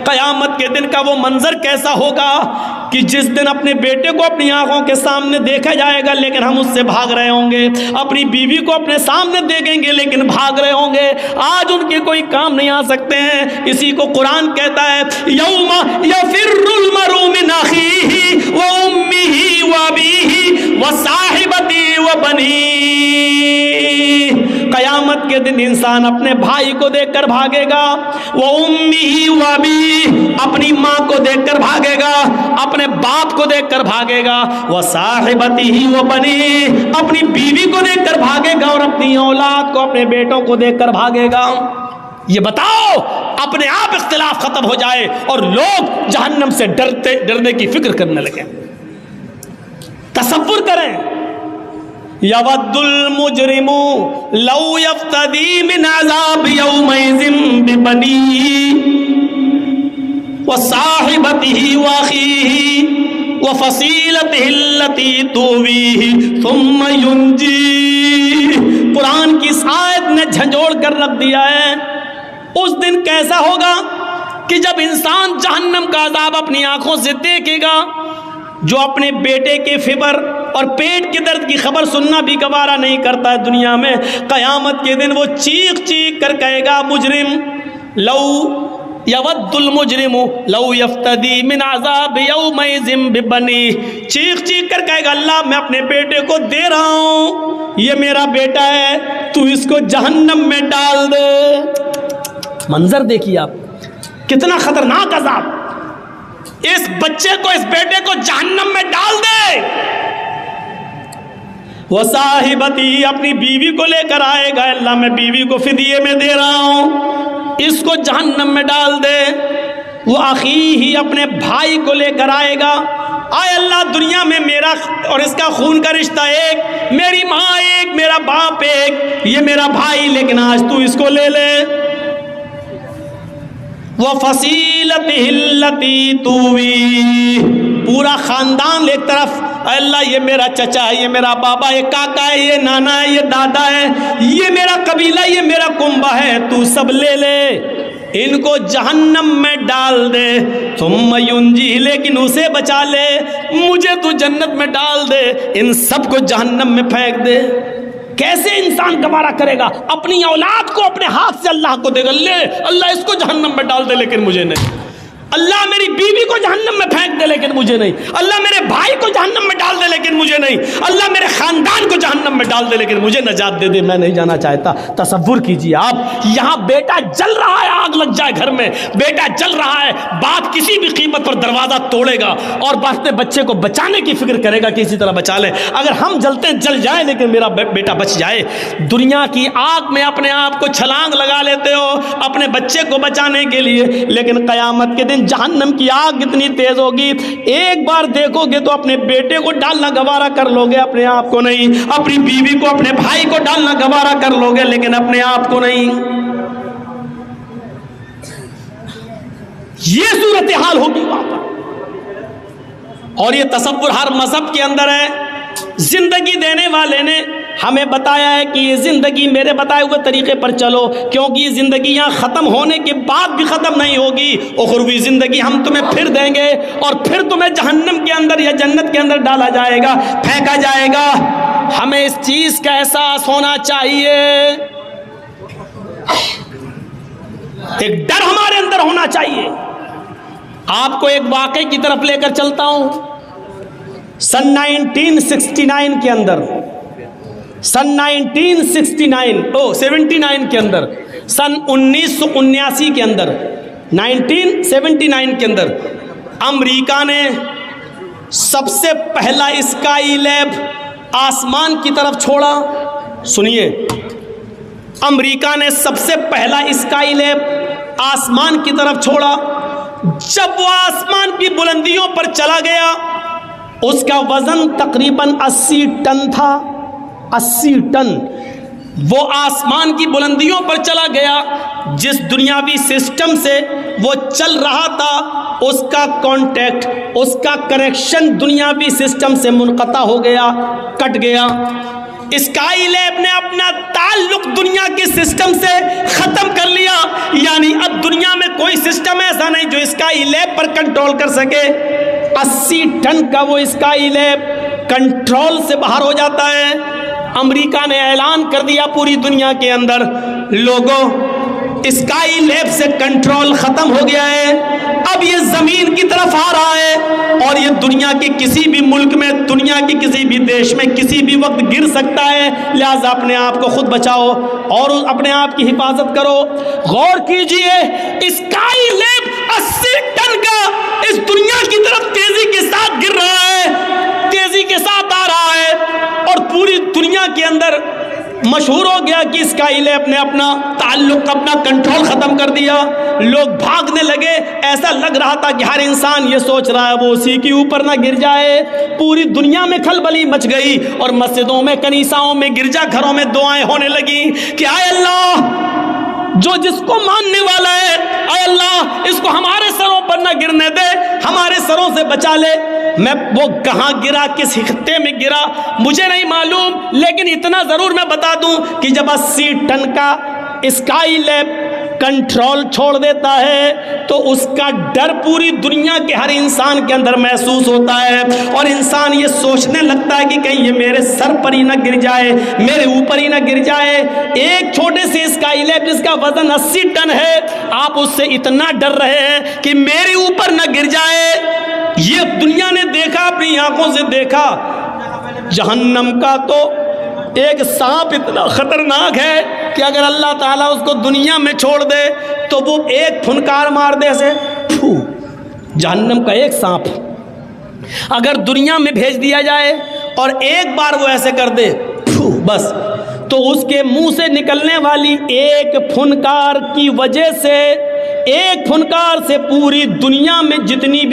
क़यामत के दिन का वो मंजर कैसा होगा कि जिस दिन अपने बेटे को अपनी आंखों के सामने देखा जाएगा लेकिन हम उससे भाग रहे होंगे, अपनी बीवी को अपने सामने देखेंगे लेकिन भाग रहे होंगे, आज उनके कोई काम नहीं आ सकते हैं। इसी को कुरान कहता है यौमा यफिर्रुल मरउ मिन अखीही व उम्मिही व अबीही व साहिबती व बनीही। क़यामत के दिन इंसान अपने भाई को देखकर भागेगा, वो उम्मी व अबी, अपनी माँ को देखकर भागेगा, अपने बाप को देखकर भागेगा, वो साहिबती ही वो बनी, अपनी बीवी को देखकर भागेगा और अपनी औलाद को, अपने बेटों को देखकर भागेगा। ये बताओ, अपने आप इख्तिलाफ खत्म हो जाए और लोग जहन्नम से डरने की फिक्र करने लगे। तसव्वुर करें, यवद्दुल मुजरिमु लौ यफ्तदी मिन अज़ाब यौमइज़िन बिबनीही व साहिबतिही व अखीही व फसीलतिही अल्लती तुवीही सुम्मा युंजी। कुरान की इस आयत ने झंझोड़ कर रख दिया है। उस दिन कैसा होगा कि जब इंसान जहन्नम का अज़ाब अपनी आंखों से देखेगा, जो अपने बेटे के फिबर और पेट के दर्द की खबर सुनना भी गवारा नहीं करता है दुनिया में, क़यामत के दिन वो चीख चीख कर कहेगा, मुजरिम लौ यवद्दुल मुजरिमु लौ यफ्तदी मिन अज़ाब यौमइज़िन बिबनी, चीख चीख कर कहेगा, अल्लाह मैं अपने बेटे को दे रहा हूँ, ये मेरा बेटा है, तू इसको जहन्नम में डाल दे। मंजर देखिए आप, कितना खतरनाक अज़ाब। इस बच्चे को, इस बेटे को जहन्नम में डाल दे। वो साहिबती, अपनी बीवी को लेकर आएगा, अल्लाह मैं बीवी को फिदिये में दे रहा हूँ, इसको जहन्नम में डाल दे। वो अखी ही, अपने भाई को लेकर आएगा, आए अल्लाह दुनिया में मेरा और इसका खून का रिश्ता एक, मेरी माँ एक, मेरा बाप एक, ये मेरा भाई, लेकिन आज तू इसको ले ले। वो फसीलतिही अल्लती तुवी, पूरा खानदान एक तरफ, अल्लाह ये मेरा चचा है, ये मेरा बाबा, ये काका है, ये नाना है, ये दादा है, ये मेरा कबीला, ये मेरा कुंबा है, तू सब ले ले, इनको जहन्नम में डाल दे। सुम्मा युंजी, लेकिन उसे बचा ले, मुझे तू जन्नत में डाल दे, इन सबको जहन्नम में फेंक दे। कैसे इंसान गवारा करेगा? अपनी औलाद को अपने हाथ से अल्लाह को देगा, ले अल्लाह इसको जहन्नम में डाल दे लेकिन मुझे नहीं, अल्लाह मेरी बीवी को जहन्नम में फेंक दे लेकिन मुझे नहीं, अल्लाह मेरे भाई को जहन्नम में डाल दे लेकिन मुझे नहीं, अल्लाह मेरे खानदान को जहन्नम में डाल दे लेकिन मुझे नजात दे दे, मैं नहीं जाना चाहता। तसव्वुर कीजिए आप, यहाँ बेटा जल रहा है, आग लग जाए घर में, बेटा जल रहा है, बाप किसी भी कीमत पर दरवाजा तोड़ेगा और अपने बच्चे को बचाने की फिक्र करेगा कि इसी तरह बचा ले, अगर हम जलते हैं जल जाए लेकिन मेरा बेटा बच जाए। दुनिया की आग में अपने आप को छलांग लगा लेते हो अपने बच्चे को बचाने के लिए, लेकिन क़यामत के दिन जहन्नम की आग कितनी तेज होगी, एक बार देखोगे तो अपने बेटे को डालना गवारा कर लोगे, अपने आप को नहीं, अपनी बीवी को, अपने भाई को डालना गवारा कर लोगे लेकिन अपने आप को नहीं। ये सूरत हाल होगी वहां पर। और ये तसव्वुर हर मजहब के अंदर है। जिंदगी देने वाले ने हमें बताया है कि ये ज़िंदगी मेरे बताए हुए तरीके पर चलो, क्योंकि ये ज़िंदगी यहाँ ख़त्म होने के बाद भी ख़त्म नहीं होगी, उखरवी ज़िंदगी हम तुम्हें फिर देंगे और फिर तुम्हें जहन्नम के अंदर या जन्नत के अंदर डाला जाएगा, फेंका जाएगा। हमें इस चीज़ का एहसास होना चाहिए, एक डर हमारे अंदर होना चाहिए। आपको एक वाक़े की तरफ लेकर चलता हूँ। सन 1969 के अंदर, सन 79 के अंदर, सन 1979 के अंदर, 1979 के अंदर अमेरिका ने सबसे पहला स्काई लैब आसमान की तरफ छोड़ा। सुनिए, अमेरिका ने सबसे पहला स्काई लैब आसमान की तरफ छोड़ा। जब वो आसमान की बुलंदियों पर चला गया, उसका वजन तकरीबन 80 टन था, 80 टन। वो आसमान की बुलंदियों पर चला गया। जिस दुनियावी सिस्टम से वो चल रहा था, उसका कांटेक्ट, उसका कनेक्शन दुनियावी सिस्टम से मुनक़ता हो गया, कट गया। स्काई लैब ने अपना ताल्लुक दुनिया के सिस्टम से खत्म कर लिया, यानी अब दुनिया में कोई सिस्टम ऐसा नहीं जो स्काई लैब पर कंट्रोल कर सके। 80 टन का वो स्काई लैब कंट्रोल से बाहर हो जाता है। अमेरिका ने ऐलान कर दिया पूरी दुनिया के अंदर, लोगों स्काई लैब से कंट्रोल खत्म हो गया है, अब ये जमीन की तरफ आ रहा है और ये दुनिया के किसी भी मुल्क में, दुनिया के किसी भी देश में किसी भी वक्त गिर सकता है। लिहाजा अपने आप को खुद बचाओ और अपने आप की हिफाजत करो। गौर कीजिए, स्काई लैब 80 टन का इस दुनिया की तरफ तेजी के साथ गिर रहा है, तेजी के साथ आ रहा है और पूरी दुनिया के अंदर मशहूर हो गया कि स्काई लैब ने अपना ताल्लुक, अपना कंट्रोल खत्म कर दिया। लोग भागने लगे, ऐसा लग रहा था कि हर इंसान ये सोच रहा है वो उसी के ऊपर ना गिर जाए। पूरी दुनिया में खलबली मच गई और मस्जिदों में, कनीसाओं में, गिरजाघरों में दुआएं होने लगी कि आए अल्लाह, जो जिसको मानने वाला है, आए अल्लाह इसको हमारे सरों पर ना गिरने दे, हमारे सरों से बचा ले। मैं वो कहाँ गिरा, किस खित्ते में गिरा मुझे नहीं मालूम, लेकिन इतना जरूर मैं बता दूं कि जब 80 टन का स्काई लैब कंट्रोल छोड़ देता है तो उसका डर पूरी दुनिया के हर इंसान के अंदर महसूस होता है और इंसान ये सोचने लगता है कि कहीं ये मेरे सर पर ही ना गिर जाए, मेरे ऊपर ही ना गिर जाए। एक छोटे से स्काई लैब जिसका वजन 80 टन है, आप उससे इतना डर रहे हैं कि मेरे ऊपर ना गिर जाए। ये दुनिया ने देखा, अपनी आंखों से देखा। जहन्नम का तो एक सांप इतना खतरनाक है कि अगर अल्लाह ताला उसको दुनिया में छोड़ दे तो वो एक फुनकार मार दे ऐसे, फू, जहन्नम का एक सांप अगर दुनिया में भेज दिया जाए और एक बार वो ऐसे कर दे, फू, बस, तो उसके मुंह से निकलने वाली एक फुनकार की वजह से, एक फुनकार से पूरी दुनिया में जितनी भी